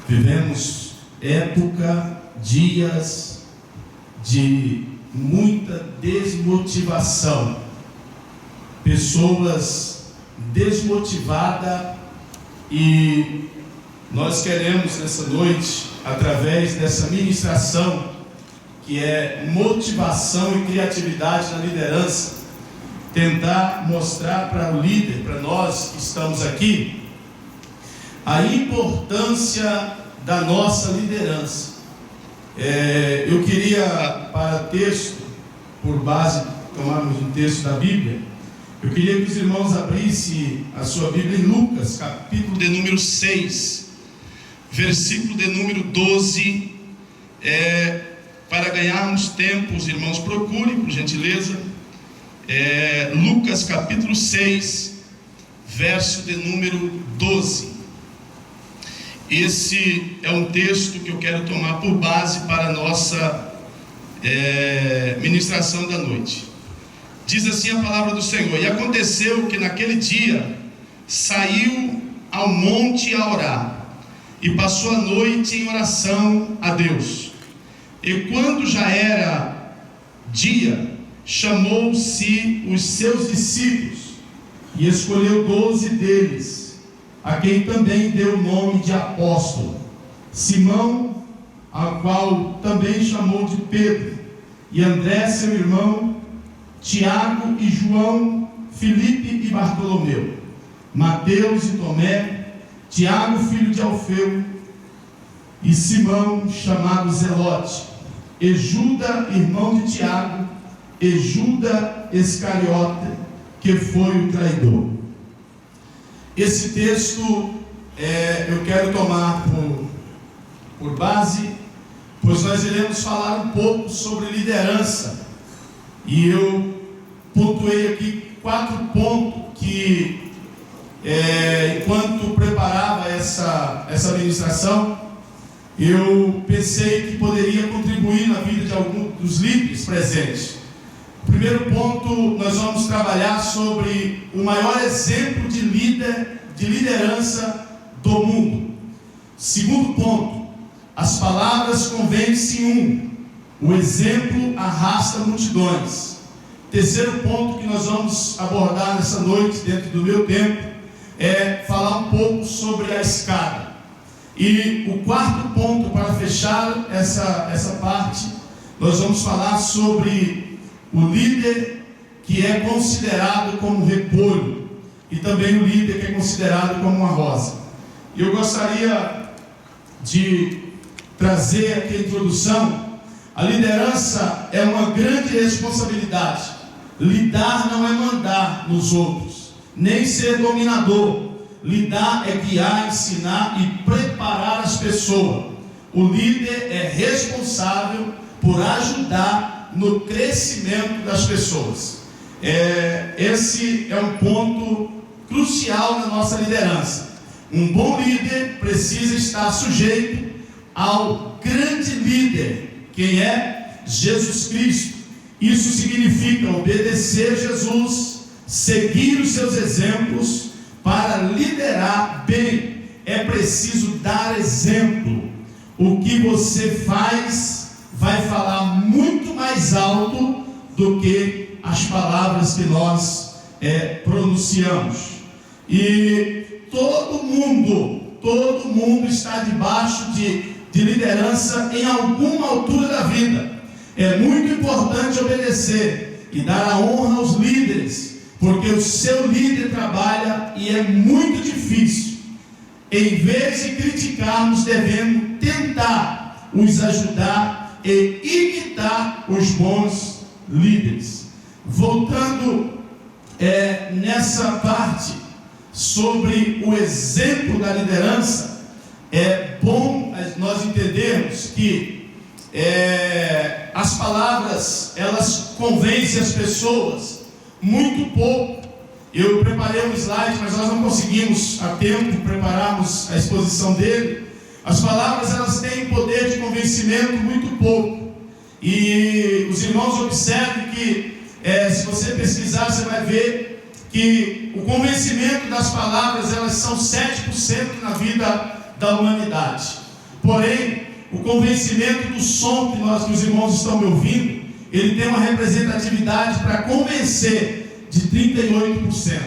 Vivemos época, dias de muita desmotivação, pessoas desmotivadas, e nós queremos nessa noite, através dessa ministração, que é motivação e criatividade na liderança, tentar mostrar para o líder, para nós que estamos aqui, a importância da nossa liderança. Eu queria, para texto, por base, tomarmos um texto da Bíblia, eu queria que os irmãos abrissem a sua Bíblia em Lucas, capítulo de número 6, versículo de número 12, para ganharmos tempo, os irmãos procurem, por gentileza, Lucas capítulo 6, verso de número 12. Esse é um texto que eu quero tomar por base para a nossa ministração da noite. Diz assim a palavra do Senhor: E aconteceu que naquele dia saiu ao monte a orar, e passou a noite em oração a Deus. E quando já era dia, chamou-se os seus discípulos, e escolheu 12 deles, a quem também deu o nome de apóstolo: Simão, a qual também chamou de Pedro, e André seu irmão, Tiago e João, Filipe e Bartolomeu, Mateus e Tomé, Tiago filho de Alfeu, e Simão chamado Zelote, e Judas irmão de Tiago, e Judas Iscariote, que foi o traidor. Esse texto eu quero tomar por base, pois nós iremos falar um pouco sobre liderança, e eu pontuei aqui 4 pontos que, enquanto preparava essa ministração, eu pensei que poderia contribuir na vida de alguns dos líderes presentes. O primeiro ponto, nós vamos trabalhar sobre o maior exemplo de liderança do mundo. Segundo ponto, as palavras convencem o exemplo arrasta multidões. Terceiro ponto que nós vamos abordar nessa noite, dentro do meu tempo, é falar um pouco sobre a escada. E o quarto ponto, para fechar essa parte, nós vamos falar sobre o líder que é considerado como repolho, e também o líder que é considerado como uma rosa. E eu gostaria de trazer aqui a introdução. A liderança é uma grande responsabilidade. Lidar não é mandar nos outros, nem ser dominador. Lidar é guiar, ensinar e preparar as pessoas. O líder é responsável por ajudar no crescimento das pessoas. Esse é um ponto crucial na nossa liderança. Um bom líder precisa estar sujeito ao grande líder, quem é Jesus Cristo. Isso significa obedecer Jesus, seguir os seus exemplos. Para liderar bem, é preciso dar exemplo. O que você faz vai falar muito mais alto do que as palavras que nós pronunciamos. E todo mundo está debaixo de liderança em alguma altura da vida. É muito importante obedecer e dar a honra aos líderes, porque o seu líder trabalha e é muito difícil. Em vez de criticarmos, devemos tentar os ajudar e imitar os bons líderes. Voltando nessa parte sobre o exemplo da liderança, é bom nós entendermos que as palavras, elas convencem as pessoas muito pouco. Eu preparei um slide, mas nós não conseguimos a tempo prepararmos a exposição dele. As palavras, elas têm poder de convencimento muito pouco. E os irmãos observem que, se você pesquisar, você vai ver que o convencimento das palavras, elas são 7% na vida da humanidade. Porém, o convencimento do som que os irmãos estão me ouvindo, ele tem uma representatividade para convencer de 38%.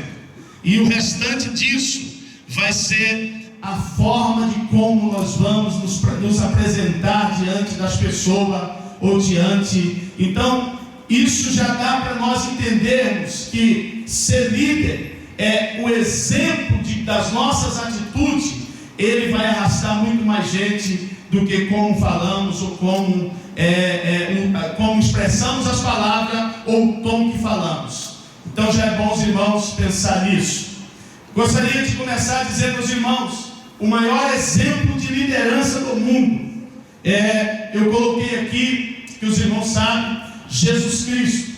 E o restante disso vai ser a forma de como nós vamos nos apresentar diante das pessoas ou diante. Então, isso já dá para nós entendermos que ser líder é o exemplo das nossas atitudes. Ele vai arrastar muito mais gente do que como falamos ou como expressamos as palavras ou o tom que falamos. Então já é bom os irmãos pensar nisso. Gostaria de começar dizendo aos irmãos, o maior exemplo de liderança do mundo eu coloquei aqui, que os irmãos sabem, Jesus Cristo.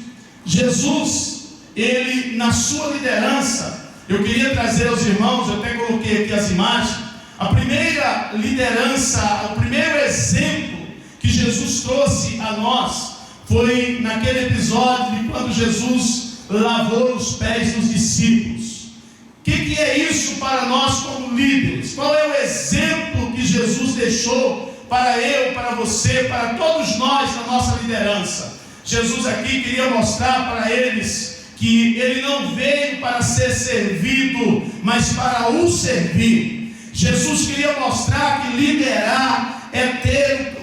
Jesus, ele na sua liderança, eu queria trazer aos irmãos, eu até coloquei aqui as imagens, a primeira liderança, o primeiro exemplo que Jesus trouxe a nós, foi naquele episódio de quando Jesus lavou os pés dos discípulos. O que é isso para nós como líderes? Qual é o exemplo que Jesus deixou para eu, para você, para todos nós na nossa liderança? Jesus aqui queria mostrar para eles que ele não veio para ser servido, mas para o servir. Jesus queria mostrar que liderar é ter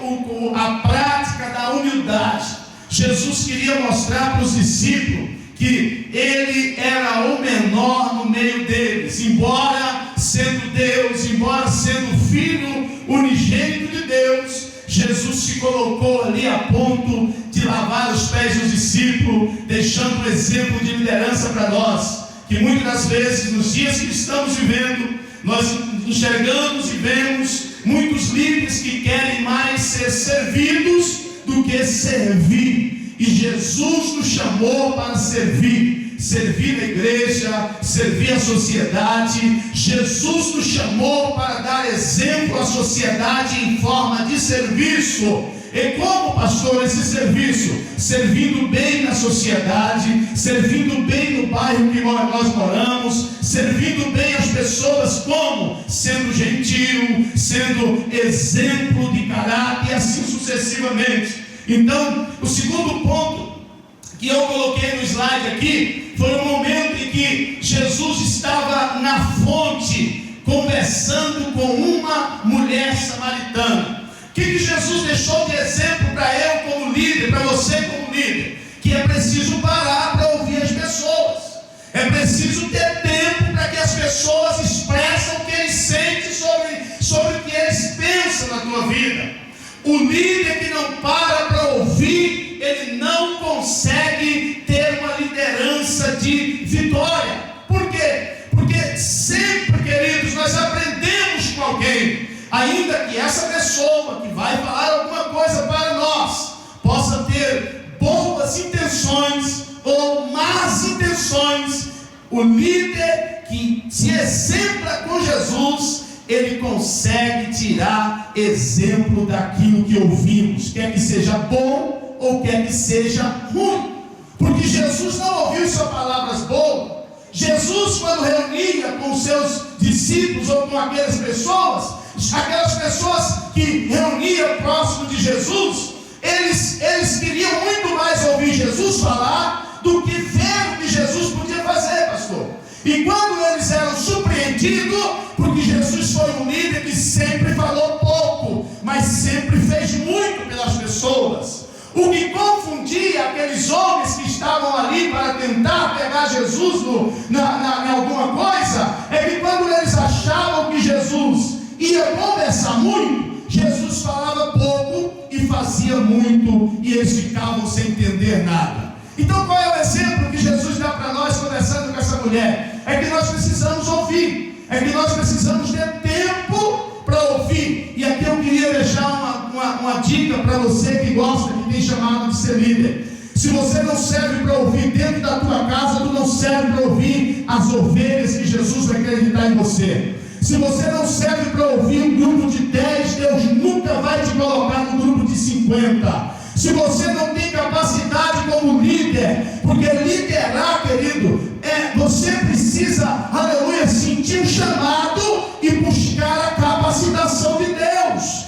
a prática da humildade. Jesus queria mostrar para os discípulos que ele era o menor no meio deles, embora sendo Deus, embora sendo filho unigênito de Deus. Jesus se colocou ali a ponto de lavar os pés dos discípulos, deixando um exemplo de liderança para nós, que muitas das vezes nos dias que estamos vivendo, nós enxergamos e vemos muitos líderes que querem mais ser servidos do que servir. E Jesus nos chamou para servir a igreja, servir a sociedade. Jesus nos chamou para dar exemplo à sociedade em forma de serviço. E como, pastor, esse serviço? Servindo bem na sociedade, servindo bem no bairro que nós moramos, servindo bem as pessoas, como? Sendo gentil, sendo exemplo de caráter e assim sucessivamente. Então, o segundo ponto que eu coloquei no slide aqui, foi o momento em que Jesus estava na fonte, conversando com uma mulher samaritana. O que Jesus deixou de exemplo para eu como líder, para você como líder? Que é preciso parar para ouvir as pessoas. É preciso ter tempo para que as pessoas expressem o que eles sentem sobre o que eles pensam na tua vida. O líder que não para ouvir, ele não consegue ter uma liderança de vitória. Por quê? Porque sempre, queridos, nós aprendemos com alguém, ainda que essa pessoa que vai falar alguma coisa para nós, possa ter boas intenções ou más intenções, o líder que se exempla com Jesus, ele consegue tirar exemplo daquilo que ouvimos, quer que seja bom ou quer que seja ruim, porque Jesus não ouviu só palavras boas. Jesus, quando reunia com seus discípulos ou com aquelas pessoas que reuniam próximo de Jesus, eles queriam muito mais ouvir Jesus falar do que ver o que Jesus podia fazer, pastor. E quando eles eram surpreendidos, porque Jesus foi um líder que sempre falou pouco, mas sempre fez muito pelas pessoas. O que confundia aqueles homens que estavam ali para tentar pegar Jesus em alguma coisa, é que quando eles achavam que Jesus ia conversar muito, Jesus falava pouco e fazia muito, e eles ficavam sem entender nada. Então qual é o exemplo que Jesus dá para nós conversando com essa mulher? É que nós precisamos ouvir, é que nós precisamos ter tempo para ouvir. E aqui eu queria deixar uma dica para você que gosta, que tem chamado de ser líder. Se você não serve para ouvir dentro da tua casa, tu não serve para ouvir as ovelhas que Jesus vai acreditar em você. Se você não serve para ouvir um grupo de 10, Deus nunca vai te colocar no grupo de 50. Se você não tem capacidade como líder, porque liderar, querido, você precisa, aleluia, sentir o chamado e buscar a capacitação de Deus.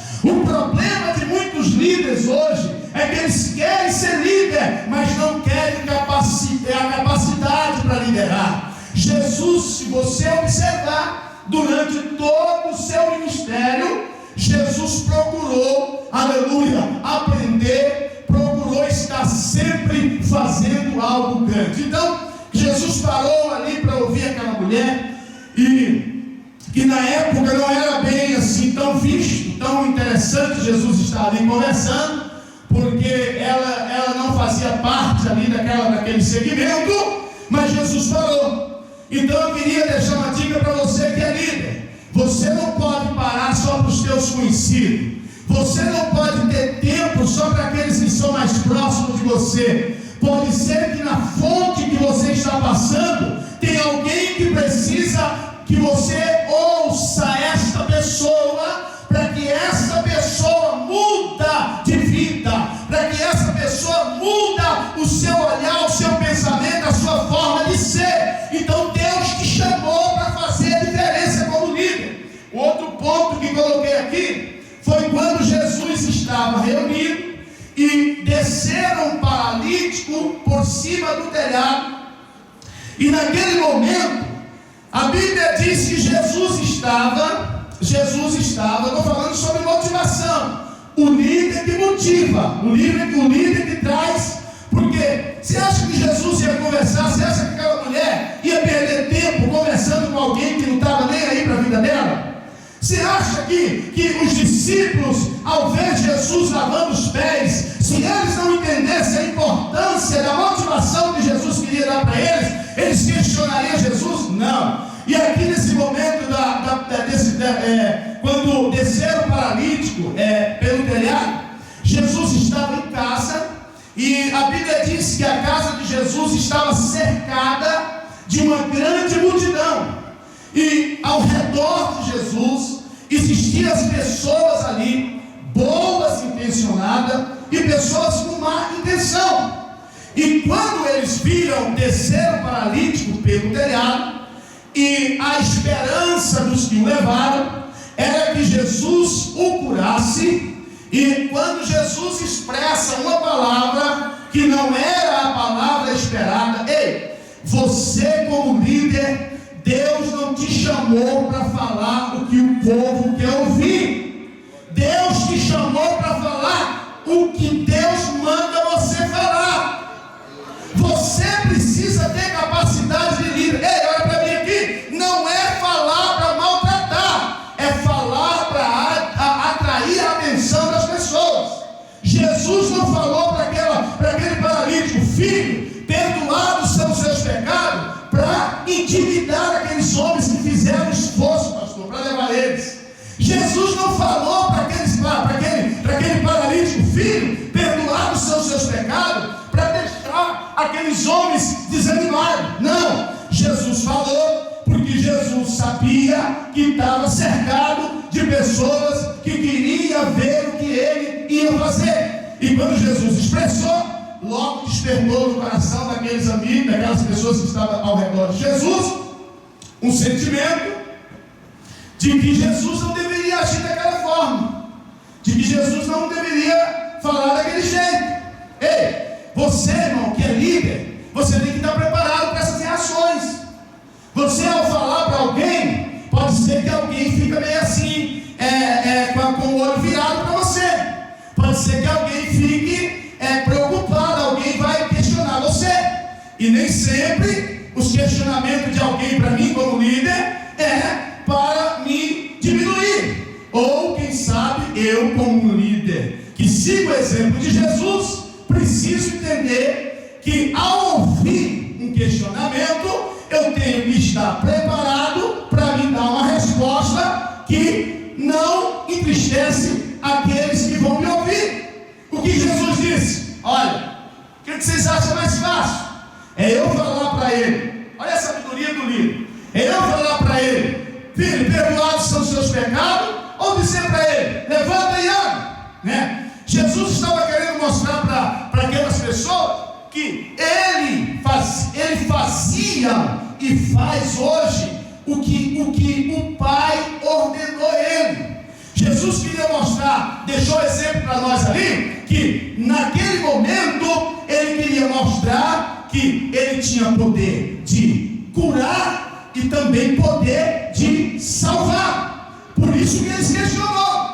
se você observar, durante todo o seu ministério, Jesus procurou, aleluia, aprender, procurou estar sempre fazendo algo grande. Então, Jesus parou ali para ouvir aquela mulher, e que na época não era bem assim tão visto, tão interessante Jesus estar ali conversando, porque ela não fazia parte ali daquele segmento, mas Jesus falou. Então eu queria deixar uma dica para você que é líder. Você não pode parar só para os teus conhecidos. Você não pode ter tempo só para aqueles que são mais próximos de você. Pode ser que na fonte que você está passando, tem alguém que precisa que você ouça esta pessoa, para que essa pessoa muda de vida, para que essa pessoa muda o seu olhar, o seu pensamento, a sua forma de ser. Então Deus te chamou para fazer a diferença como líder. O outro ponto que coloquei aqui foi quando Jesus estava reunido e desceram um paralítico por cima do telhado, e naquele momento a Bíblia diz que Jesus estava, estou falando sobre motivação, o líder que motiva, o líder que traz. Porque você acha que Jesus ia conversar, você acha que aquela mulher ia perder tempo conversando com alguém que não estava nem aí para a vida dela? Você acha que os discípulos, ao ver Jesus lavando os pés, se eles não entendessem a importância da motivação que Jesus queria dar para eles questionariam Jesus? Não. E aqui nesse momento, quando desceram o paralítico pelo telhado, Jesus estava em casa, e a Bíblia diz que a casa de Jesus estava cercada de uma grande multidão, e ao redor de Jesus existiam as pessoas ali, boas intencionadas e pessoas com má intenção. E quando eles viram descer o paralítico pelo telhado, e a esperança dos que o levaram era que Jesus o curasse, e quando Jesus expressa uma palavra que não era a palavra esperada, ei, você como líder, Deus não te chamou para falar o que o povo quer ouvir. Deus te chamou para falar o que Deus manda você falar. Você precisa ter capacidade de líder. Ei, olha para mim aqui, não é falar para maltratar, é falar para atrair a atenção das pessoas. Jesus não falou para aquele paralítico: filho, perdoados são os seus pecados, para intimidar aqueles homens que fizeram esforço, pastor, para levar eles. Jesus não falou para aquele paralítico: filho, perdoados são os seus pecados, para deixar aqueles homens desanimados. Não, Jesus falou porque Jesus sabia que estava cercado de pessoas que queriam ver o que ele ia fazer. E quando Jesus expressou, logo despertou no coração daqueles amigos, daquelas pessoas que estavam ao redor de Jesus, um sentimento de que Jesus não deveria agir daquela forma, de que Jesus não deveria falar daquele jeito. Ei, você, irmão, que é líder, você tem que estar preparado para essas reações. Você, ao falar para alguém, pode ser que alguém fica meio assim, com o olho virado para você. Pode ser que alguém fique preocupado, alguém vai questionar você. E nem sempre os questionamentos de alguém para mim como líder é para me diminuir. Ou quem sabe eu como líder que sigo o exemplo de Jesus, preciso entender que ao ouvir um questionamento, eu tenho que estar preparado para me dar uma resposta que não entristece aqueles que vão me ouvir. O que Jesus disse? Olha, o que vocês acham mais fácil? É eu falar para ele, olha a sabedoria do livro, é eu falar para ele: filho, perdoados são os seus pecados, ou dizer para ele: levanta e anda, né? Jesus estava querendo mostrar para aquelas pessoas que ele fazia e faz hoje o que o Pai ordenou ele. Jesus queria mostrar, deixou exemplo para nós ali, que naquele momento ele queria mostrar que ele tinha poder de curar e também poder de salvar. Por isso que ele se questionou.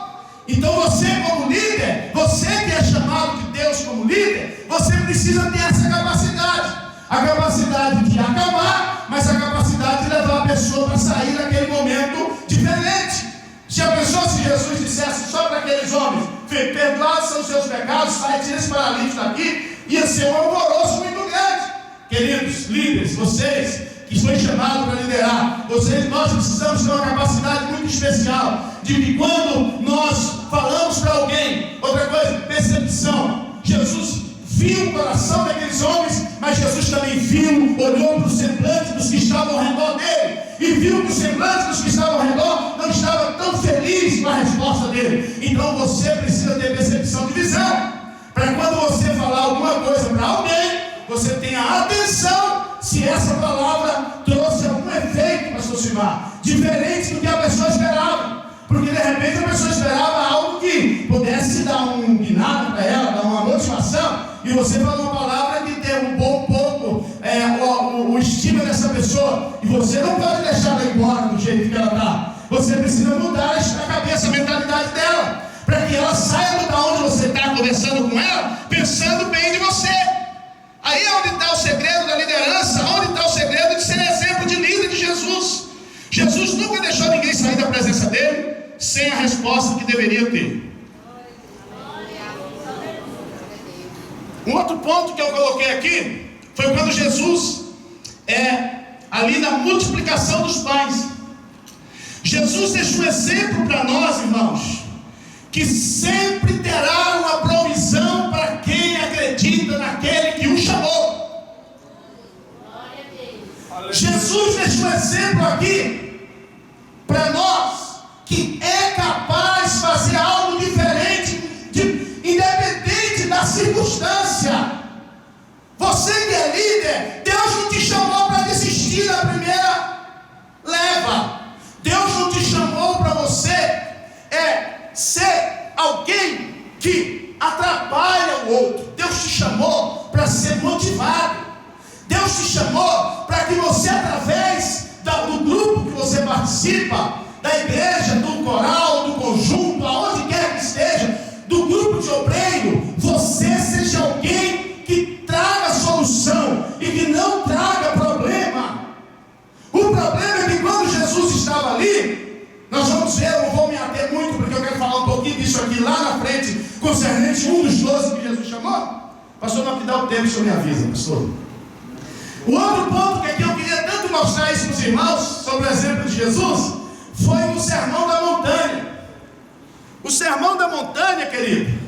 Então você como líder, você que é chamado de Deus como líder, você precisa ter essa capacidade. A capacidade de acalmar, mas a capacidade de levar a pessoa para sair daquele momento diferente. Já pensou se Jesus dissesse só para aqueles homens: perdoados são os seus pecados, sai, tira esse paralítico daqui? Ia ser um alvoroço muito grande. Queridos líderes, vocês que foi chamado para liderar, nós precisamos ter uma capacidade muito especial, de que quando nós falamos para alguém, outra coisa, percepção. Jesus viu o coração daqueles homens, mas Jesus também viu, olhou para o semblante dos que estavam ao redor dele, e viu que o semblante dos que estavam ao redor não estava tão feliz com a resposta dele. Então você precisa ter percepção de visão, para quando você falar alguma coisa para alguém, você tenha atenção se essa palavra trouxe algum efeito, pastor Silmar, diferente do que a pessoa esperava. Porque de repente a pessoa esperava algo que pudesse dar um guinado para ela, dar uma motivação, e você fala uma palavra que derrubou um pouco o estima dessa pessoa, e você não pode deixar ela embora do jeito que ela está. Você precisa mudar a cabeça, a mentalidade dela, para que ela saia de onde você está conversando com ela, pensando bem de você. Aí é onde está o segredo da liderança, onde está o segredo de ser exemplo de líder de Jesus. Jesus nunca deixou ninguém sair da presença dele sem a resposta que deveria ter. Um outro ponto que eu coloquei aqui foi quando Jesus ali na multiplicação dos pães. Jesus deixou um exemplo para nós, irmãos, que sempre terá uma provisão para quem acredita naquele que o chamou. Jesus deixou um exemplo aqui para nós, que é capaz de fazer algo diferente, independente da circunstância. Você que é líder, Deus não te chamou para desistir da primeira leva. Deus não te chamou para você ser alguém que atrapalha o outro. Deus te chamou para ser motivado. Deus te chamou para que você, através do grupo que você participa, da igreja, do coral, do conjunto, aonde quer que esteja, do grupo de obreiro, você seja alguém que traga solução e que não traga problema. O problema é que quando Jesus estava ali, nós vamos ver, eu não vou me ater muito, porque eu quero falar um pouquinho disso aqui lá na frente, concernente um dos 12 que Jesus chamou. Pastor, não me dá o tempo, o senhor me avisa, pastor. O outro ponto que aqui eu queria tanto mostrar isso para os irmãos, sobre o exemplo de Jesus, foi no Sermão da Montanha. O Sermão da Montanha, querido,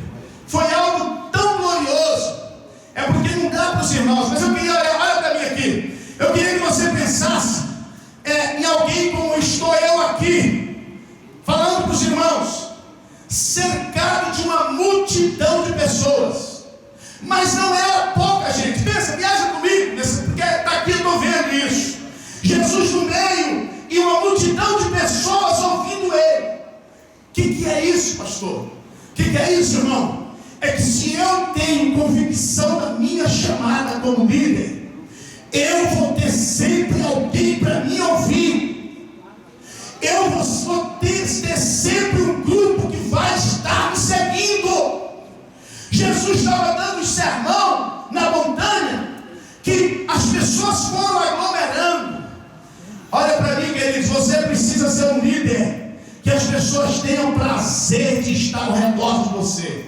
foi algo tão glorioso. É porque não dá para os irmãos, mas eu queria, olha para mim aqui, eu queria que você pensasse em alguém como estou eu aqui, falando para os irmãos, cercado de uma multidão de pessoas, mas não era pouca gente. Pensa, viaja comigo, porque está aqui, eu estou vendo isso. Jesus no meio e uma multidão de pessoas ouvindo ele. O que é isso, pastor? O que é isso, irmão? É que se eu tenho convicção da minha chamada como líder, eu vou ter sempre alguém para me ouvir. Eu vou ter sempre um grupo que vai estar me seguindo. Jesus estava dando um sermão na montanha, que as pessoas foram aglomerando. Olha para mim, queridos, você precisa ser um líder que as pessoas tenham prazer de estar ao redor de você.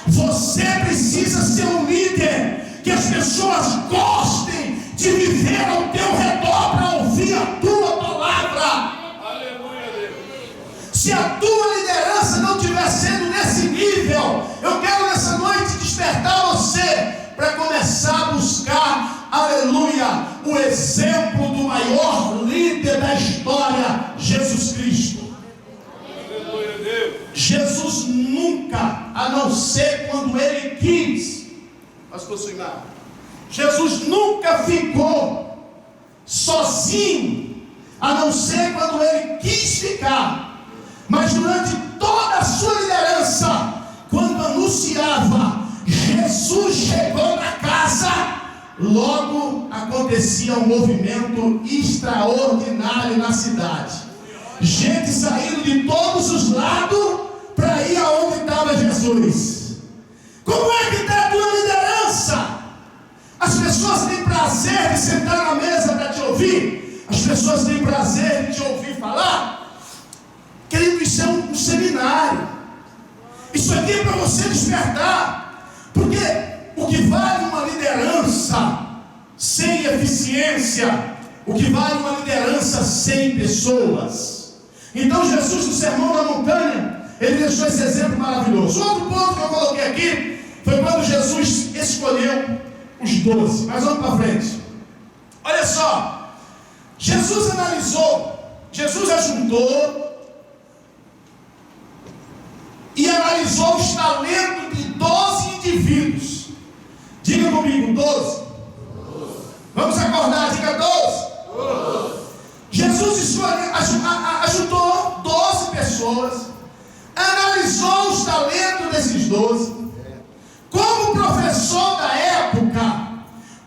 Você precisa ser um líder que as pessoas gostem de viver ao teu redor para ouvir a tua palavra. Aleluia, Deus. Se a tua liderança não estiver sendo nesse nível, eu quero nessa noite despertar você para começar a buscar, aleluia, o exemplo do maior líder da história, Jesus Cristo. Aleluia, Deus. Jesus nunca, a não ser quando ele quis, pastor Silmar, Jesus nunca ficou sozinho, a não ser quando ele quis ficar. Mas durante toda a sua liderança, quando anunciava, Jesus chegou na casa, logo acontecia um movimento extraordinário na cidade. Gente saindo de todos os lados para ir aonde estava Jesus. Como é que está a tua liderança? As pessoas têm prazer de sentar na mesa para te ouvir? As pessoas têm prazer de te ouvir falar? Querido, isso é um seminário. Isso aqui é para você despertar. Porque o que vale uma liderança sem eficiência, o que vale uma liderança sem pessoas. Então Jesus, no Sermão da Montanha, ele deixou esse exemplo maravilhoso. Outro ponto que eu coloquei aqui foi quando Jesus escolheu os 12. Mas vamos para frente. Olha só, Jesus analisou, Jesus ajuntou e analisou os talentos de 12 indivíduos. Diga comigo, 12. Vamos acordar, diga 12. Jesus ajuntou 12 pessoas, analisou os talentos desses 12. Como professor da época,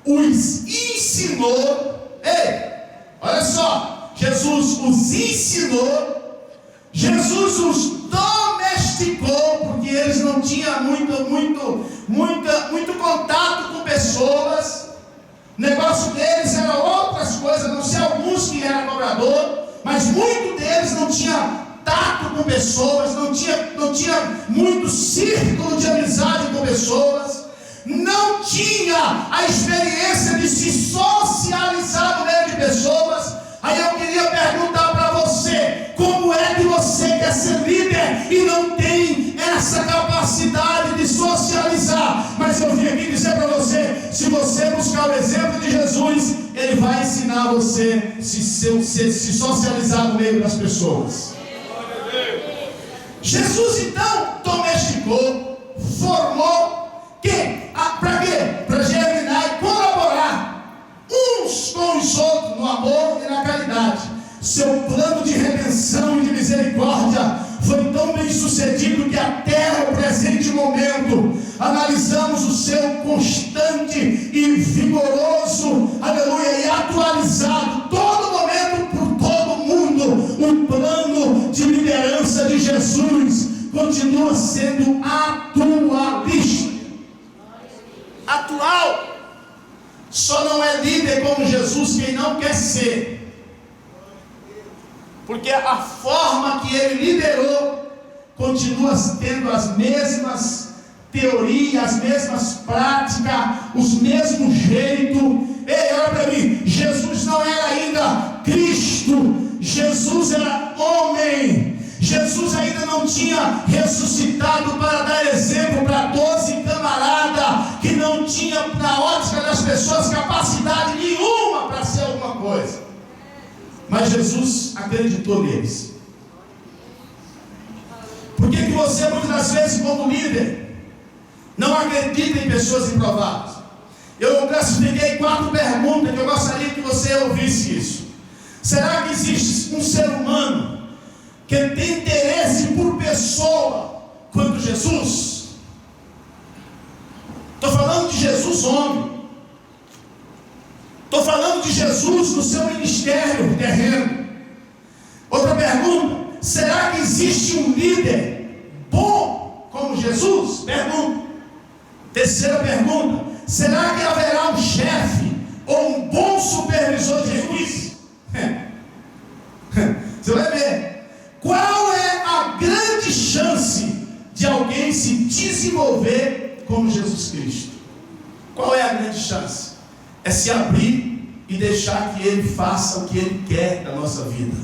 os ensinou. Ei, olha só, Jesus os ensinou, Jesus os domesticou, porque eles não tinham muito contato com pessoas. O negócio deles era outras coisas, não sei alguns que eram cobrador, mas muitos deles não tinha tato com pessoas, não tinha muito círculo de amizade com pessoas, não tinha a experiência de se socializar no meio de pessoas. Aí eu queria perguntar para você: como é que você quer ser líder e não tem essa capacidade de socializar? Mas eu vim aqui dizer para você: se você buscar o exemplo de Jesus, ele vai ensinar você a se socializar no meio das pessoas. Jesus então domesticou, formou, para quê? Para germinar e colaborar uns com os outros no amor e na caridade. Seu plano de redenção e de misericórdia foi tão bem sucedido que até o presente momento analisamos o seu constante e vigoroso, aleluia, e atualizado todo momento por todo mundo. O plano de liderança de Jesus continua sendo atualista. Atual. Só não é líder como Jesus quem não quer ser. Porque a forma que ele liderou continua tendo as mesmas teorias, as mesmas práticas, os mesmos jeitos. Ei, olha para mim, Jesus não era ainda Cristo, Jesus era homem. Jesus ainda não tinha ressuscitado para dar exemplo para 12 camaradas que não tinha, na ótica das pessoas, capacidade nenhuma para ser alguma coisa. Mas Jesus acreditou neles. Por que você muitas das vezes, como líder, não acredita em pessoas improváveis? Eu classifiquei 4 perguntas que eu gostaria que você ouvisse isso. Será que existe um ser humano que tem interesse por pessoa quanto Jesus? Estou falando de Jesus homem. Estou falando de Jesus no seu ministério terreno. Outra pergunta: será que existe um líder bom como Jesus? Pergunta. Terceira pergunta: será que haverá um chefe ou um bom supervisor de juízo? Você vai ver. Qual é a grande chance de alguém se desenvolver como Jesus Cristo? Qual é a grande chance? É se abrir e deixar que Ele faça o que Ele quer da nossa vida.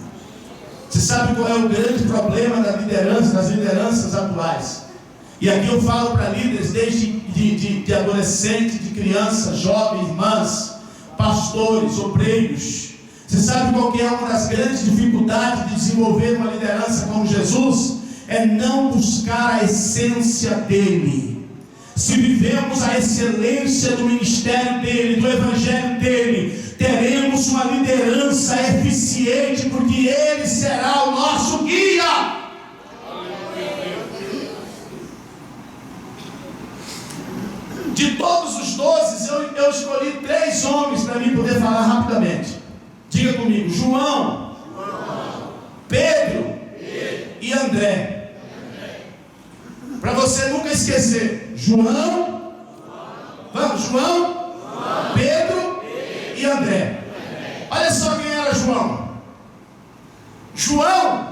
Você sabe qual é o grande problema da liderança, das lideranças atuais? E aqui eu falo para líderes desde de adolescente, de criança, jovens, irmãs, pastores, obreiros. Você sabe qual que é uma das grandes dificuldades de desenvolver uma liderança como Jesus? É não buscar a essência dele. Se vivemos a excelência do ministério dele, do evangelho dele, teremos uma liderança eficiente, porque ele será o nosso guia. De todos os 12, eu escolhi 3 nomes para mim poder falar rapidamente. Diga comigo: João, Pedro e André. Para você nunca esquecer. João, vamos, João, Pedro e André. Olha só quem era João. João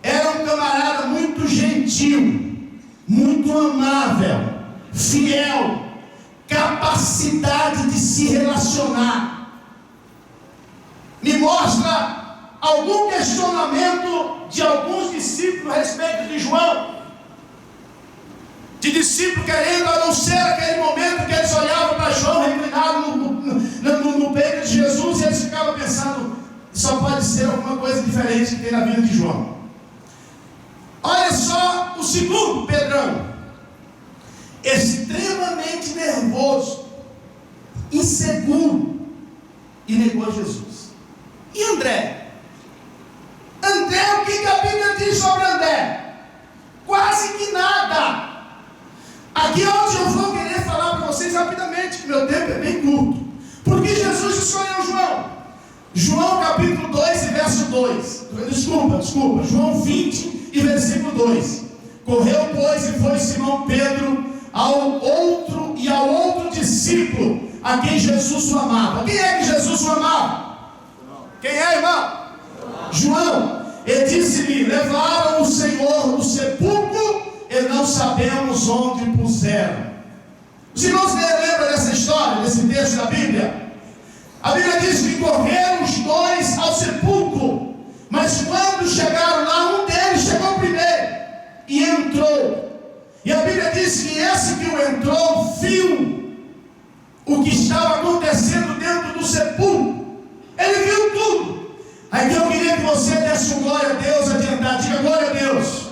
era um camarada muito gentil, muito amável, fiel, capacidade de se relacionar. Me mostra algum questionamento de alguns discípulos a respeito de João. De discípulo querendo anunciar aquele momento que eles olhavam para João reclinado no peito de Jesus, e eles ficavam pensando: só pode ser alguma coisa diferente que tem na vida de João. Olha só o segundo, Pedrão, extremamente nervoso, inseguro, e negou Jesus. E André? André, o que a Bíblia diz sobre André? Quase que nada. Aqui é onde eu vou querer falar para vocês rapidamente, que meu tempo é bem curto. Porque Jesus escolheu João. João capítulo 2 e verso 2. Desculpa. João 20 e versículo 2. Correu, pois, e foi Simão Pedro ao outro discípulo, a quem Jesus o amava. Quem é que Jesus o amava? Quem é, irmão? João. E disse-lhe: levaram o Senhor no sepulcro e não sabemos onde puseram. Os irmãos lembram dessa história, desse texto da Bíblia? A Bíblia diz que correram os dois ao sepulcro, mas quando chegaram lá, um deles chegou primeiro e entrou. E a Bíblia diz que esse que o entrou viu o que estava acontecendo dentro do sepulcro. Ele viu tudo. Aí eu queria que você desse um glória a Deus adiantado. Diga glória a Deus.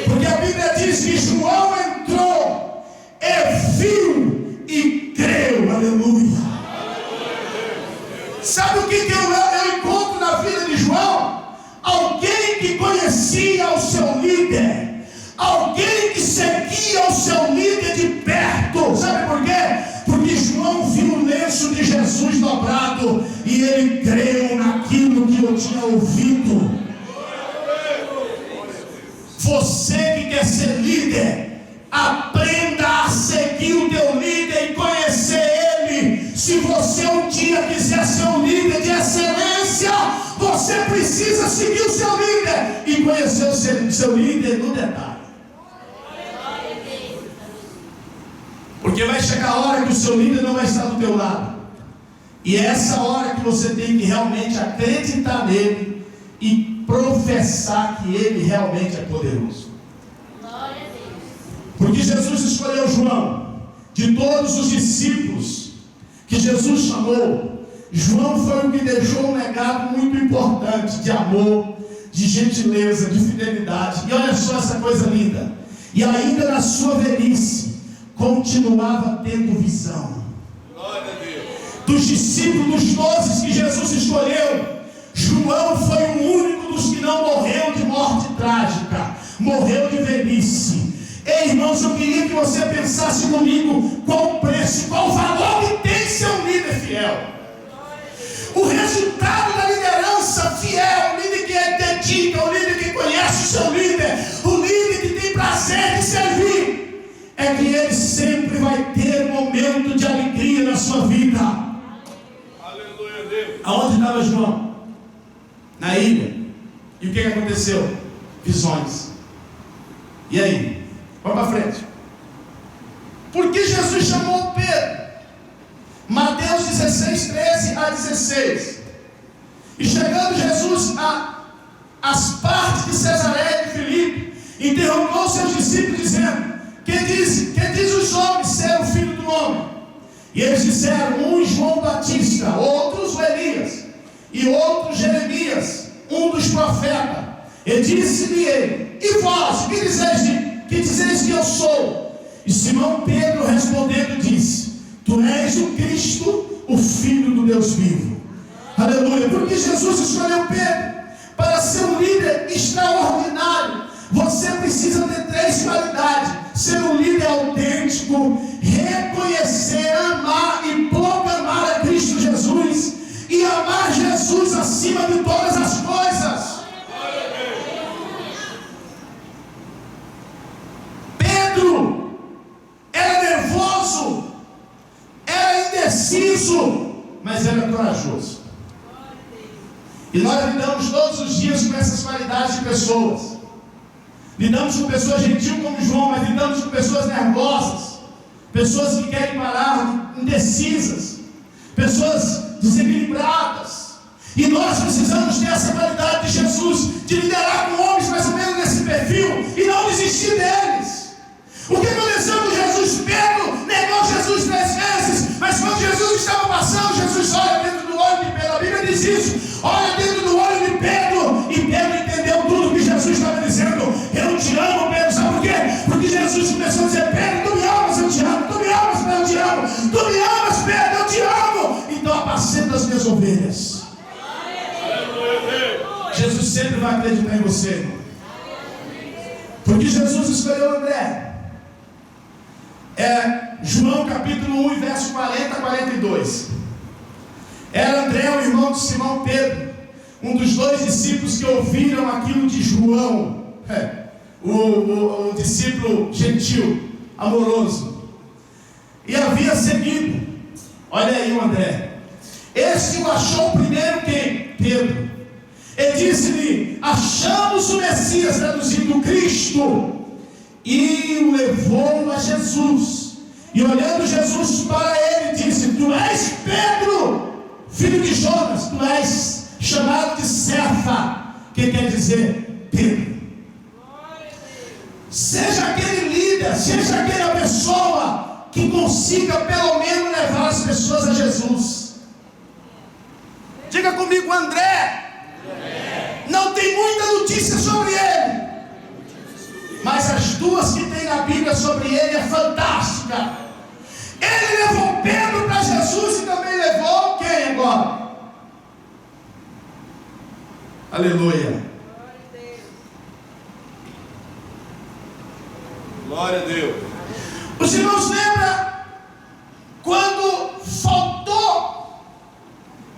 Porque a Bíblia diz que João entrou e viu e creu. Aleluia. Sabe o que eu encontro na vida de João? Alguém que conhecia o seu líder, alguém que seguia o seu líder de perto. Sabe por quê? Porque João viu o lenço de Jesus dobrado e ele creu naquilo que eu tinha ouvido. Você que quer ser líder, aprenda a seguir o teu líder e conhecer ele. Se você um dia quiser ser um líder de excelência, você precisa seguir o seu líder e conhecer o seu líder no detalhe. Porque vai chegar a hora que o seu líder não vai estar do teu lado. E é essa hora que você tem que realmente acreditar nele e professar que ele realmente é poderoso. Porque Jesus escolheu João. De todos os discípulos que Jesus chamou, João foi o que deixou um legado muito importante de amor, de gentileza, de fidelidade. E olha só essa coisa linda. E ainda na sua velhice continuava tendo visão. Dos discípulos, dos 12 que Jesus escolheu, João foi o único dos que não morreu de morte trágica, morreu de velhice. Ei, irmãos, eu queria que você pensasse comigo qual o preço, qual o valor que tem ser um líder fiel. O resultado da liderança fiel, o líder que dedica, o líder que conhece o seu líder, o líder que tem prazer de servir, é que ele sempre vai ter um momento de alegria na sua vida. Aleluia, Deus. Aonde estava João? Na ilha. E o que aconteceu? Visões. E aí? Vamos para frente. Por que Jesus chamou Pedro? Mateus 16, 13 a 16. E chegando Jesus às partes de Cesareia de Filipe, interrogou seus discípulos dizendo: Quem diz os homens ser o filho do homem? E eles disseram: um João Batista, outros Elias, e outro Jeremias, um dos profetas. E disse-lhe ele: E vós, que dizeis que eu sou? E Simão Pedro respondendo disse: Tu és o Cristo, o Filho do Deus vivo. Aleluia. Porque Jesus escolheu Pedro para ser um líder extraordinário. Você precisa ter 3 qualidades: ser um líder autêntico, reconhecer, amar e proclamar a Cristo acima de todas as coisas. Pedro era nervoso, era indeciso, mas era corajoso. E nós lidamos todos os dias com essas qualidades de pessoas. Lidamos com pessoas gentis como João, mas lidamos com pessoas nervosas, pessoas que querem parar, indecisas, pessoas desequilibradas. E nós precisamos ter essa qualidade de Jesus, de liderar com homens mais ou menos nesse perfil e não desistir deles. O que aconteceu com Jesus? Pedro negou Jesus 3 vezes, mas quando Jesus estava passando, Jesus olha dentro do olho de Pedro. A Bíblia diz isso: olha dentro do olho de Pedro, e Pedro entendeu tudo que Jesus estava dizendo. Eu te amo, Pedro. Sabe por quê? Porque Jesus começou a dizer: Pedro, tu me amas, eu te amo. Tu me amas, Pedro, eu te amo. Tu me amas, Pedro, eu te amo. Então apacenta as minhas ovelhas. Jesus sempre vai acreditar em você, irmão. Porque Jesus escolheu André. João capítulo 1, verso 40 a 42. Era André, o irmão de Simão Pedro, um dos 2 discípulos que ouviram aquilo de João, o discípulo gentil, amoroso, e havia seguido. Olha aí o André. Este o achou primeiro quem? Pedro. E disse-lhe: achamos o Messias, traduzindo Cristo, e o levou a Jesus. E olhando Jesus para ele, disse: tu és Pedro, filho de Jonas, tu és chamado de Cefa, que quer dizer Pedro. Seja aquele líder, seja aquela pessoa que consiga pelo menos levar as pessoas a Jesus. Diga comigo: André. Não tem muita notícia sobre ele, mas as 2 que tem na Bíblia sobre ele é fantástica. Ele levou Pedro para Jesus e também levou quem agora? Aleluia. Glória a Deus. Os irmãos lembram quando faltou,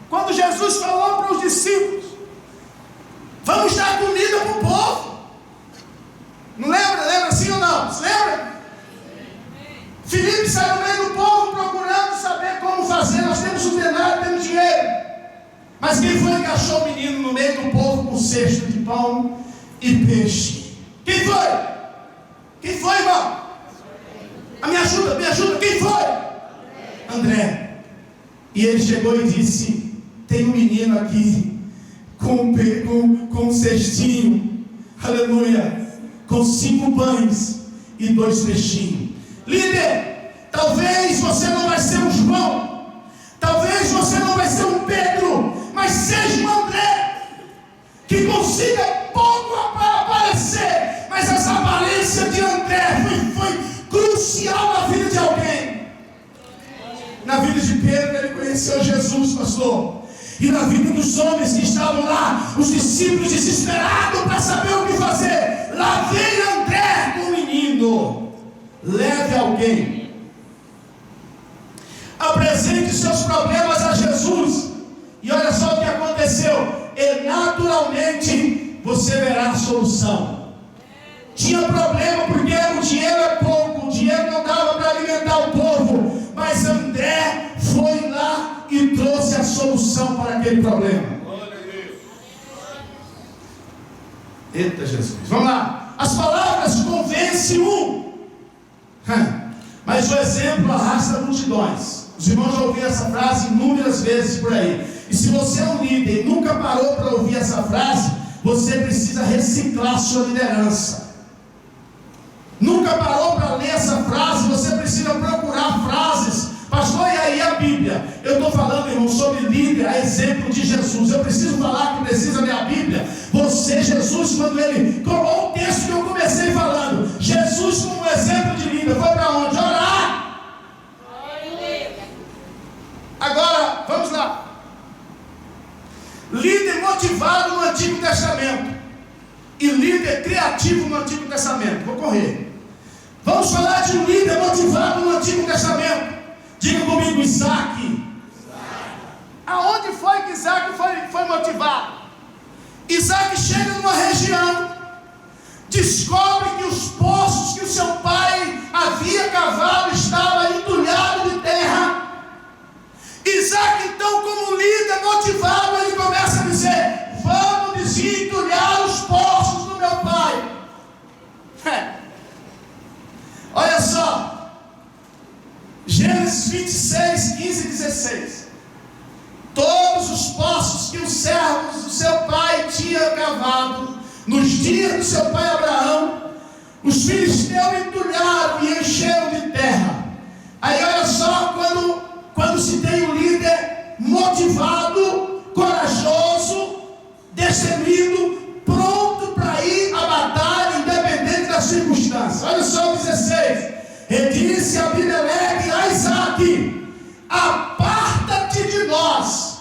quando Jesus falou para os discípulos: vamos dar comida para o povo? Não lembra? Lembra sim ou não? Você lembra? Filipe saiu no meio do povo procurando saber como fazer. Nós temos um denário, temos dinheiro. Mas quem foi que achou o menino no meio do povo com um cesto de pão e peixe? Quem foi? Quem foi, irmão? Me ajuda, quem foi? André. E ele chegou e disse: tem um menino aqui com um cestinho, aleluia, com 5 pães e 2 peixinhos. Líder, talvez você não vai ser um João, talvez você não vai ser um Pedro, mas seja um André, que consiga pouco aparecer, mas essa aparência de André foi crucial na vida de alguém. Na vida de Pedro, ele conheceu Jesus, pastor. E na vida dos homens que estavam lá, os discípulos desesperados para saber o que fazer, lá vem André com o menino. Leve alguém, apresente seus problemas a Jesus, e olha só o que aconteceu. E naturalmente você verá a solução. Tinha problema porque o dinheiro é pouco, o dinheiro não dava para alimentar o povo, mas André foi lá e trouxe a solução para aquele problema. Eita Jesus, vamos lá. As palavras convencem mas o exemplo arrasta multidões. Os irmãos já ouviram essa frase inúmeras vezes por aí. E se você é um líder e nunca parou para ouvir essa frase, você precisa reciclar sua liderança. Nunca parou para ler essa frase, você precisa procurar frases. Pastor, e aí a Bíblia? Eu estou falando, irmão, sobre líder, a exemplo de Jesus. Eu preciso falar que precisa ler a Bíblia. Você, Jesus, quando ele colocou o texto que eu comecei falando, Jesus como exemplo de líder, foi para onde? Orar. Agora, vamos lá. Líder motivado no Antigo Testamento e líder criativo no Antigo Testamento. Vou correr. Vamos falar de um líder motivado no Antigo Testamento. Diga comigo: Isaac. Aonde foi que Isaac foi motivado? Isaac chega numa região, descobre que os poços que o seu pai havia cavado estavam entulhados de terra. Isaac, então, como líder motivado, ele começa a dizer: vamos desentulhar os poços do meu pai. Olha só, Gênesis 26, 15 e 16. Todos os poços que os servos do seu pai tinham cavado nos dias do seu pai Abraão, os filisteus entulharam e encheram de terra. Aí olha só, quando se tem um líder motivado, corajoso, destemido, pronto para ir à batalha, independente das circunstâncias. Olha só o 16. E disse Abimeleque a Isaac: aparta-te de nós,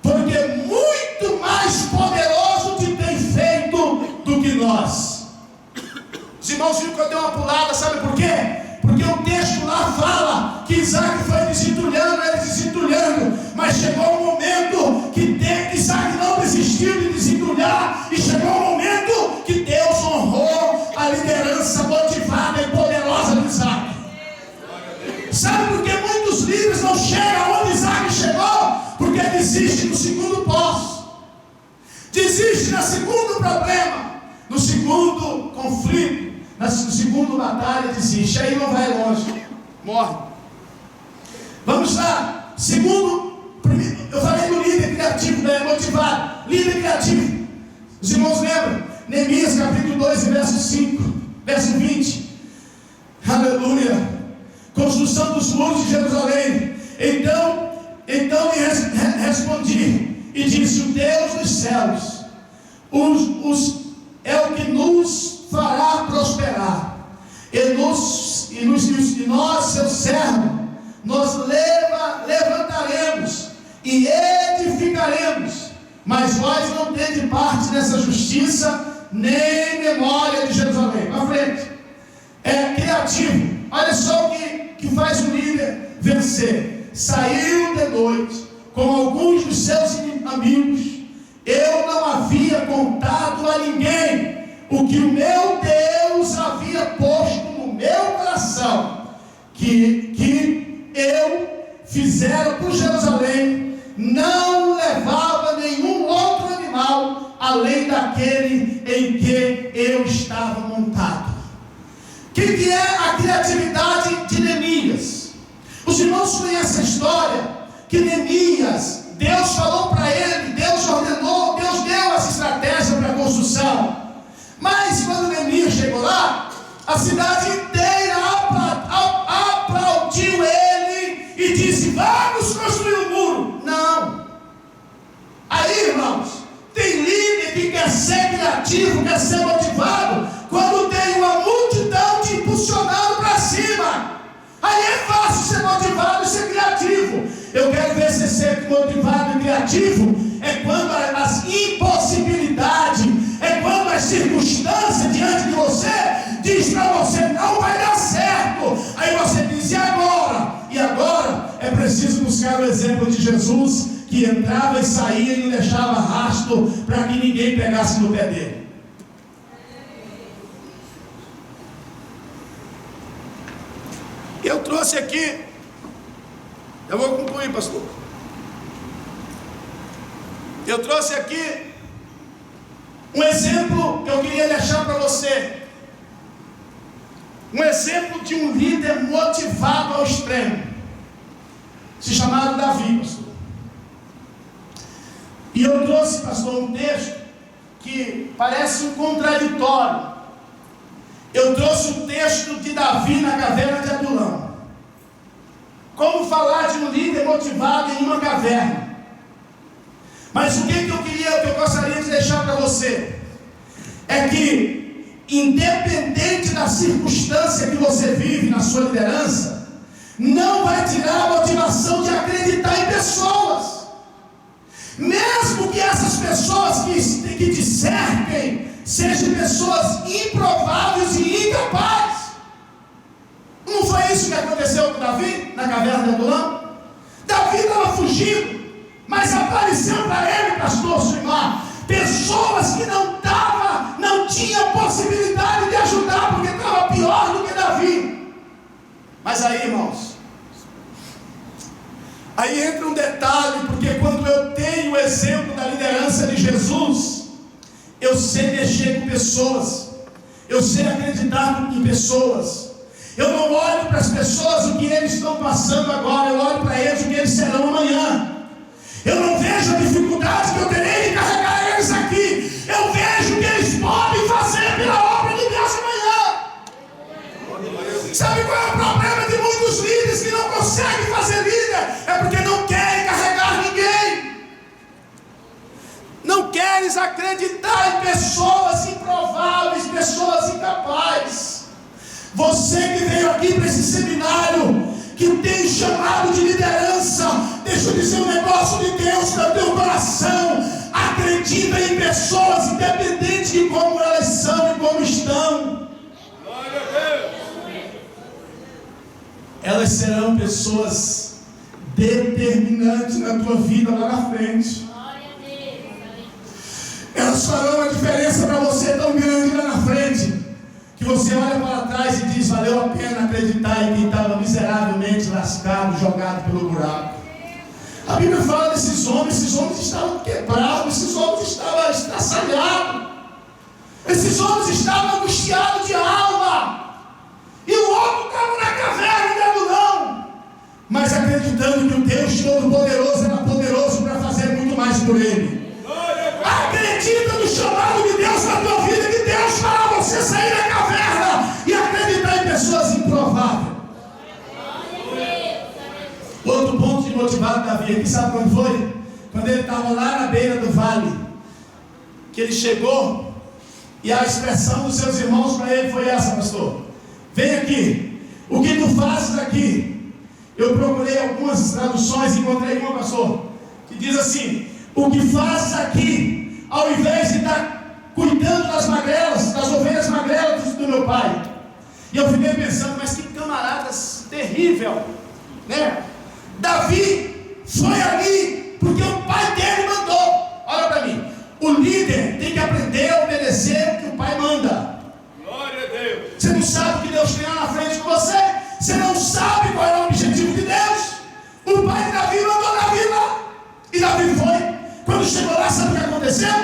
porque muito mais poderoso te tem feito do que nós. Os irmãos viram que eu dei uma pulada, sabe por quê? Porque o texto lá fala que Isaac foi desentulhando, mas chegou um momento que Isaac não desistiu de desentulhar, e chegou um momento que Deus honrou a liderança motivada e poderosa de Isaac. Sabe por que muitos líderes não chegam onde Isaac chegou? Porque desiste no segundo poço, desiste no segundo problema, no segundo conflito, na segunda batalha, desiste. Aí não vai longe, morre. Vamos lá. Primeiro, eu falei do líder criativo, motivado, líder criativo. Os irmãos lembram? Neemias capítulo 2, verso 5, verso 20. Aleluia. Construção dos muros de Jerusalém. Então lhe respondi e disse: o Deus dos céus é o que nos fará prosperar, e nós, seus servos, nos levantaremos e edificaremos, mas vós não tendes parte nessa justiça, nem memória de Jerusalém. Para frente. É criativo. Olha só o que faz o líder vencer. Saiu de noite com alguns dos seus amigos. Eu não havia contado a ninguém o que o meu Deus havia posto no meu coração, que eu fizera por Jerusalém. Não levava nenhum outro animal além daquele em que eu estava montado. O que é a criatividade de Neemias? Os irmãos conhecem a história que Neemias, Deus falou para ele, Deus ordenou, Deus deu essa estratégia para a construção. Mas quando Neemias chegou lá, a cidade inteira aplaudiu ele e disse: vamos construir um muro. Não. Aí, irmãos, tem líder que quer ser criativo, quer ser motivado, quando tem uma multidão te impulsionando para cima. Aí é fácil ser motivado e ser criativo. Eu quero ver você ser motivado e criativo é quando as impossibilidades, é quando as circunstâncias diante de você diz para você: não vai dar certo. Aí você diz: e agora? E agora é preciso buscar o exemplo de Jesus, que entrava e saía e não deixava rastro para que ninguém pegasse no pé dele. Eu trouxe aqui, eu vou concluir, pastor. Eu trouxe aqui um exemplo que eu queria deixar para você. Um exemplo de um líder motivado ao extremo, se chamado Davi, pastor. E eu trouxe, pastor, um texto que parece um contraditório. Eu trouxe o texto de Davi na caverna de Adulão. Como falar de um líder motivado em uma caverna? Mas o que eu gostaria de deixar para você é que, independente da circunstância que você vive na sua liderança, não vai tirar a motivação de acreditar em pessoas. Mesmo que essas pessoas que te cerquem sejam pessoas improváveis e incapazes. Não foi isso que aconteceu com Davi na caverna de Adulão? Davi estava fugindo. Mas apareceu para ele, pastor Simar, pessoas que não tinham possibilidade de ajudar, porque estava pior do que Davi. Mas aí, irmãos, aí entra um detalhe, porque quando eu tenho o exemplo da liderança de Jesus, eu sei mexer com pessoas, eu sei acreditar em pessoas. Eu não olho para as pessoas o que eles estão passando agora, eu olho para eles o que eles serão amanhã. Eu não vejo a dificuldade que eu terei de carregar eles aqui. Eu vejo o que eles podem fazer pela obra de Deus amanhã. Sabe qual é o problema de muitos líderes que não conseguem fazer líder? É porque não querem carregar ninguém. Não querem acreditar em pessoas improváveis, pessoas incapazes. Você que veio aqui para esse seminário, que tem chamado de liderança, deixa eu dizer um negócio de Deus para o teu coração. Acredita em pessoas, independente de como elas são e como estão. Glória a Deus. Elas serão pessoas determinantes na tua vida lá na frente. Glória a Deus. Elas farão uma diferença para você tão grande lá na frente, que você olha para trás e diz: valeu a pena acreditar em quem estava miseravelmente lascado, jogado pelo buraco. A Bíblia fala desses homens estavam quebrados, esses homens estavam estraçalhados, esses homens estavam angustiados de alma, e o outro estava na caverna de Adulão, mas acreditando que o Deus Todo-Poderoso era poderoso para fazer muito mais por ele. Acredita no chamado de Deus na tua vida, que Deus fará você sair da caverna e acreditar em pessoas improváveis. Outro ponto de motivar Davi aqui, sabe quando foi? Quando ele estava lá na beira do vale, que ele chegou, e a expressão dos seus irmãos para ele foi essa: pastor, vem aqui, o que tu fazes aqui? Eu procurei algumas traduções e encontrei uma, pastor, que diz assim: o que fazes aqui, ao invés de estar cuidando das magrelas, das ovelhas magrelas do meu pai? E eu fiquei pensando, mas que camaradas terrível, né? Davi foi ali porque o pai dele mandou. Olha para mim, o líder tem que aprender a obedecer o que o pai manda. Glória a Deus. Você não sabe o que Deus tem lá na frente com você, você não sabe qual é o objetivo de Deus. O pai de Davi mandou Davi lá, e Davi foi. Quando chegou lá, sabe o que aconteceu?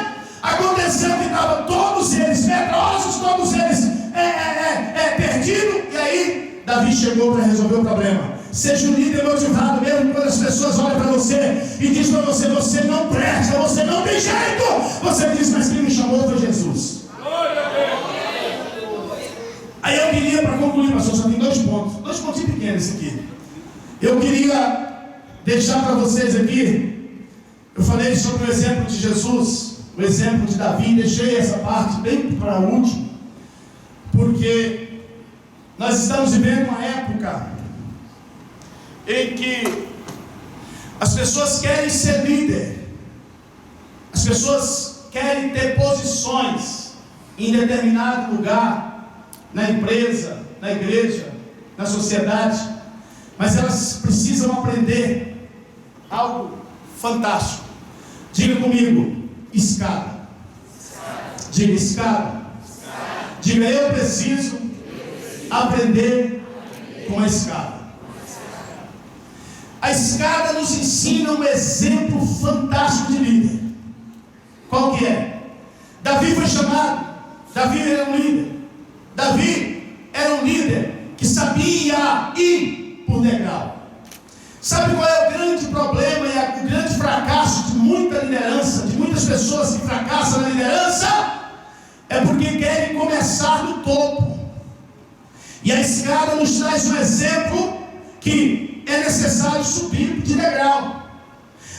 Aconteceu que estavam todos eles medrosos, todos eles perdidos, e aí Davi chegou para resolver o problema. Seja um líder motivado, mesmo quando as pessoas olham para você e dizem para você: você não presta, você não tem jeito. Você diz: mas quem me chamou foi Jesus. Aí eu queria, para concluir, pastor, só tem dois pontinhos pequenos aqui. Eu queria deixar para vocês aqui, eu falei sobre o exemplo de Jesus, o exemplo de Davi, deixei essa parte bem para o último, porque nós estamos vivendo uma época em que as pessoas querem ser líder, as pessoas querem ter posições em determinado lugar, na empresa, na igreja, na sociedade, mas elas precisam aprender algo fantástico. Diga comigo: escada. Diga escada. Diga: eu preciso aprender com a escada. A escada nos ensina um exemplo fantástico de líder. Qual que é? Davi foi chamado, Davi era um líder. Davi era um líder que sabia ir por degrau. Sabe qual é o grande problema e o grande fracasso de muita liderança, de muitas pessoas que fracassam na liderança? É porque querem começar do topo. E a escada nos traz um exemplo que é necessário subir de degrau.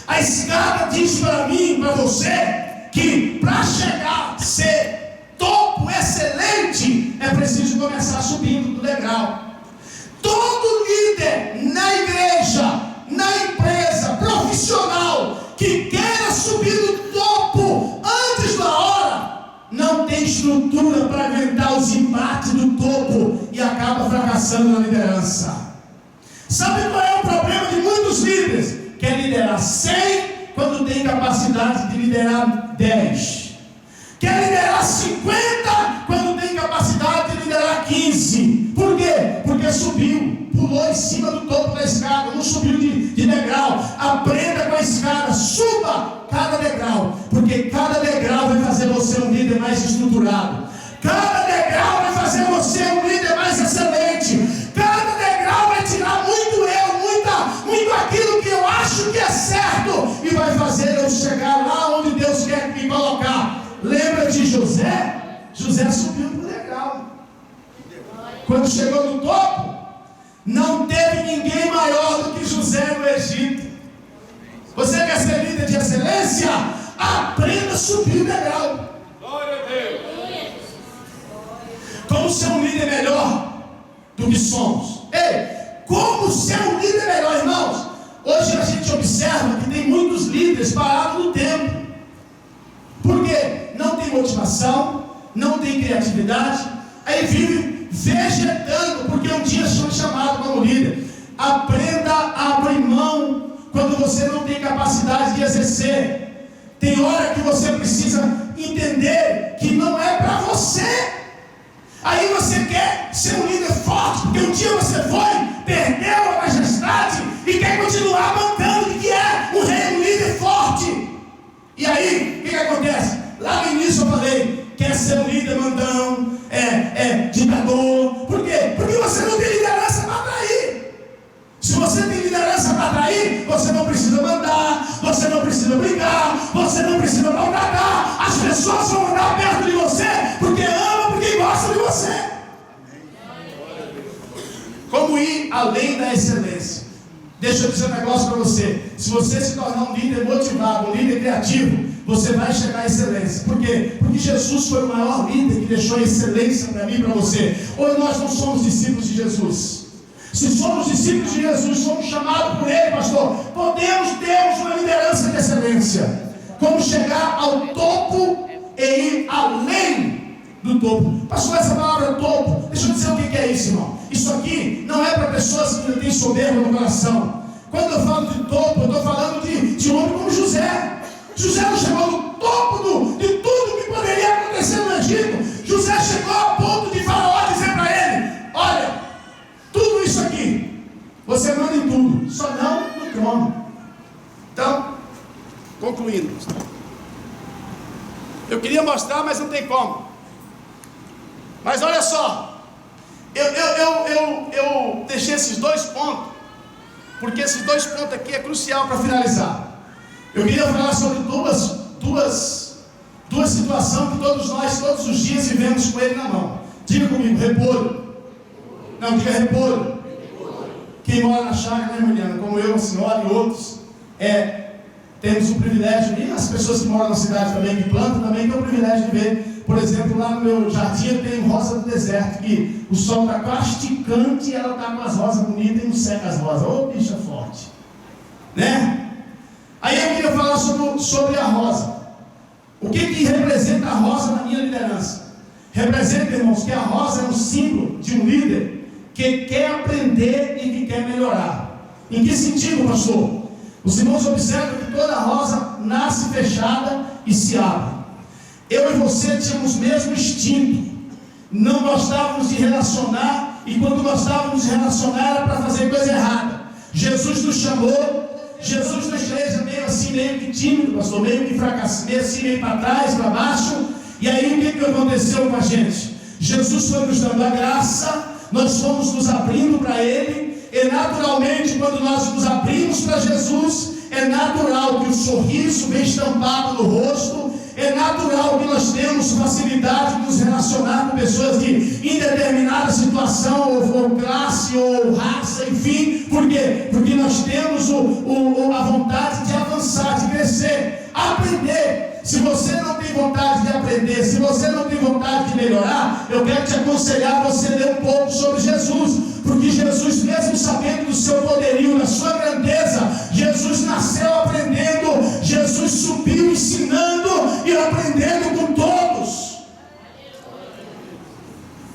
A escada diz para mim, para você, que para chegar a ser topo excelente, é preciso começar subindo do degrau. Todo líder na igreja, na empresa, profissional, que queira subir do topo antes da hora, não tem estrutura para aguentar os embates do topo e acaba fracassando na liderança. Sabe qual é o problema de muitos líderes? Quer liderar sem quando tem capacidade de liderar 10. Quer liderar 50 quando tem capacidade de liderar 15. Por quê? Porque subiu, pulou em cima do topo da escada, não subiu de degrau. Aprenda com a escada, suba cada degrau, porque cada degrau vai fazer você um líder mais estruturado. Cada degrau vai fazer você um líder mais excelente. Cada degrau vai tirar muito muito aquilo que eu acho que é certo, e vai fazer eu chegar lá onde Deus quer me colocar. Lembra de José? José subiu no degrau. Quando chegou no topo, não teve ninguém maior do que José no Egito. Você quer ser líder de excelência? Aprenda a subir o degrau. Glória a Deus. Como ser um líder melhor do que somos? Ei, como ser um líder melhor, irmãos? Hoje a gente observa que tem muitos líderes parados no tempo. Por quê? Não tem motivação, não tem criatividade, aí vive vegetando, porque um dia foi chamado como líder. Aprenda a abrir mão quando você não tem capacidade de exercer. Tem hora que você precisa entender que não é para você. Aí você quer ser um líder forte, porque um dia você foi, perdeu a majestade e quer continuar bancando que é um rei, um líder forte. E aí, o que acontece? Lá no início eu falei, quer ser um líder mandão, ditador. Por quê? Porque você não tem liderança para atrair. Se você tem liderança para atrair, você não precisa mandar, você não precisa brigar, você não precisa maltratar. As pessoas vão andar perto de você, porque amam, porque gostam de você. Como ir além da excelência? Deixa eu dizer um negócio para você. Se você se tornar um líder motivado, um líder criativo, você vai chegar à excelência. Por quê? Porque Jesus foi o maior líder que deixou a excelência para mim e para você. Ou nós não somos discípulos de Jesus? Se somos discípulos de Jesus, somos chamados por Ele, pastor, temos uma liderança de excelência. Como chegar ao topo e ir além do topo. Pastor, essa palavra topo, deixa eu dizer o que é isso, irmão. Isso aqui não é para pessoas que têm soberba no coração. Quando eu falo de topo, eu estou falando de um homem como José. José não chegou no topo de tudo que poderia acontecer no Egito. José chegou ao ponto de Faraó dizer para ele: olha, tudo isso aqui, você manda em tudo, só não no trono. Então, concluindo, eu queria mostrar, mas não tem como. Mas olha só, eu deixei esses 2 pontos, porque esses 2 pontos aqui é crucial para finalizar. Eu queria falar sobre duas situações que todos nós, todos os dias, vivemos com ele na mão. Diga comigo, repolho. Não, diga repolho. Quem mora na chácara, né, Juliana? Como eu, a senhora e outros, temos o privilégio, e as pessoas que moram na cidade também, que plantam, também têm o privilégio de ver. Por exemplo, lá no meu jardim tem rosa do deserto, que o sol está casticante e ela está com as rosas bonitas e não seca as rosas. Ô, bicha forte, né? Aí eu queria falar sobre a rosa. O que representa a rosa na minha liderança? Representa, irmãos, que a rosa é um símbolo de um líder que quer aprender e que quer melhorar. Em que sentido, pastor? Os irmãos observam que toda rosa nasce fechada e se abre. Eu e você tínhamos o mesmo instinto. Não gostávamos de relacionar, e quando gostávamos de relacionar era para fazer coisa errada. Jesus nos chamou. Jesus na igreja meio assim, meio que tímido, pastor, meio que fracassado, meio assim, meio para trás, para baixo. E aí o que aconteceu com a gente? Jesus foi nos dando a graça, nós fomos nos abrindo para Ele, e naturalmente quando nós nos abrimos para Jesus, é natural que o sorriso vem estampado no rosto, é natural que nós temos facilidade de nos relacionar com pessoas em determinada situação, ou classe, ou raça, enfim. Por quê? Porque nós temos a vontade de avançar, de crescer, aprender. Se você não tem vontade de aprender, se você não tem vontade de melhorar, eu quero te aconselhar a você ler um pouco sobre Jesus. Porque Jesus, mesmo sabendo do seu poderio, da sua grandeza, Jesus nasceu aprendendo, Jesus subiu ensinando e aprendendo com todos.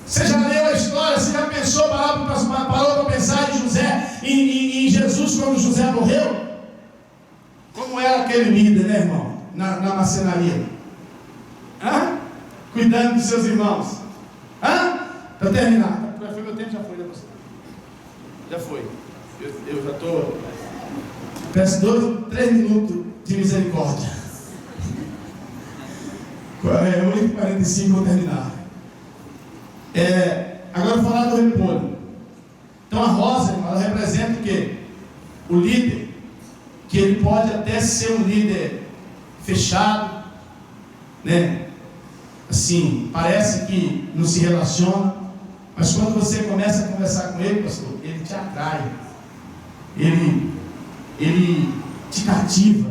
Você já leu a história? Você já pensou, parou para pensar em Jesus quando José morreu? Como era aquele líder, né, irmão? Na marcenaria. Hã? Cuidando dos seus irmãos. Hã? Para terminar. Já foi meu tempo? Já foi, né, pastor? Já foi. Eu já estou. Peço 3 minutos de misericórdia. 8h45 vou terminar. Agora vou falar do repolho. Então a rosa, ela representa o quê? O líder, que ele pode até ser um líder fechado, né? Assim, parece que não se relaciona, mas quando você começa a conversar com ele, pastor, ele te atrai, ele te cativa.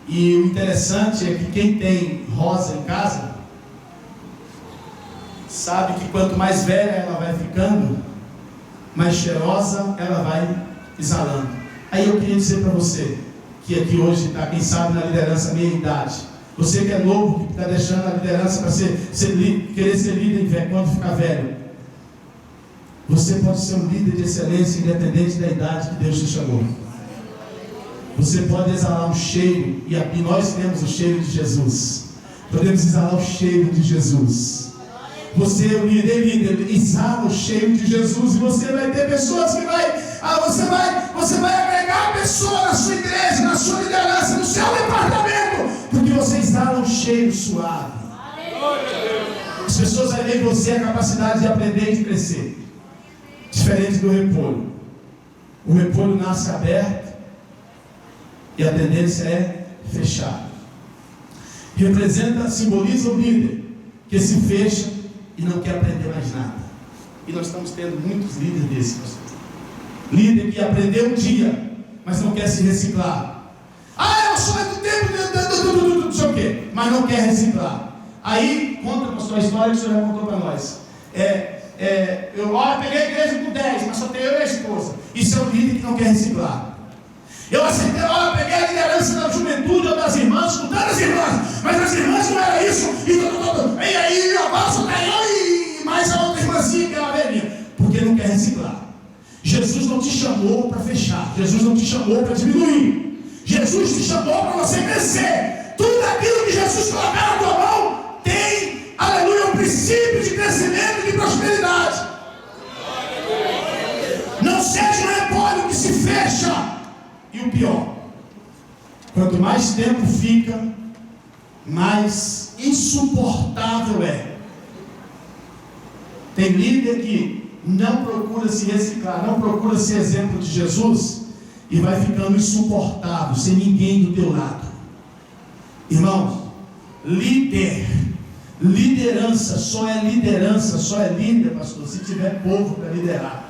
E o interessante é que quem tem rosa em casa sabe que quanto mais velha ela vai ficando, mais cheirosa ela vai exalando. Aí eu queria dizer para você que aqui hoje está, quem sabe, na liderança meia idade, você que é novo, que está deixando a liderança para querer ser líder quando ficar velho, você pode ser um líder de excelência independente da idade que Deus te chamou. Você pode exalar um cheiro, e nós temos o cheiro de Jesus. Podemos exalar o cheiro de Jesus. Você, o líder, exala o cheiro de Jesus, e você vai ter pessoas que você vai agregar a pessoa na sua igreja, na sua liderança, no seu departamento, porque você exala um cheiro suave. As pessoas vão ver em você a capacidade de aprender e de crescer. Diferente do repolho. O repolho nasce aberto e a tendência é fechar. Simboliza o líder que se fecha e não quer aprender mais nada. E nós estamos tendo muitos líderes desses, pastor. Líder que aprendeu um dia, mas não quer se reciclar. Eu sou do tempo não sei o quê, mas não quer reciclar. Aí, conta, pastor, a história que o senhor já contou para nós. Eu peguei a igreja com 10, mas só tenho eu e a esposa. Isso é um líder que não quer reciclar. Eu peguei a liderança da juventude ou das irmãs, com tantas irmãs, mas as irmãs não era isso, e aí agora só tem eu e mais a outra irmãzinha que é uma velhinha, porque não quer reciclar. Jesus não te chamou para fechar, Jesus não te chamou para diminuir, Jesus te chamou para você crescer. Tudo aquilo que Jesus colocar na tua mão tem, aleluia, um princípio de crescimento e de prosperidade. Não seja um repolho que se fecha. E o pior, quanto mais tempo fica, mais insuportável é. Tem líder que não procura se reciclar, não procura ser exemplo de Jesus, e vai ficando insuportável, sem ninguém do teu lado. Irmãos, liderança só é líder, pastor, se tiver povo para liderar.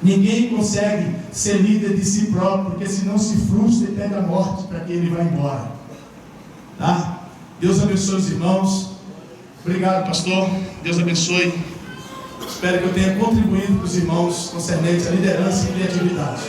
Ninguém consegue ser líder de si próprio, porque senão se frustra e pega a morte para que ele vá embora. Tá? Deus abençoe os irmãos. Obrigado, pastor. Deus abençoe. Espero que eu tenha contribuído para os irmãos concernentes à liderança e criatividade.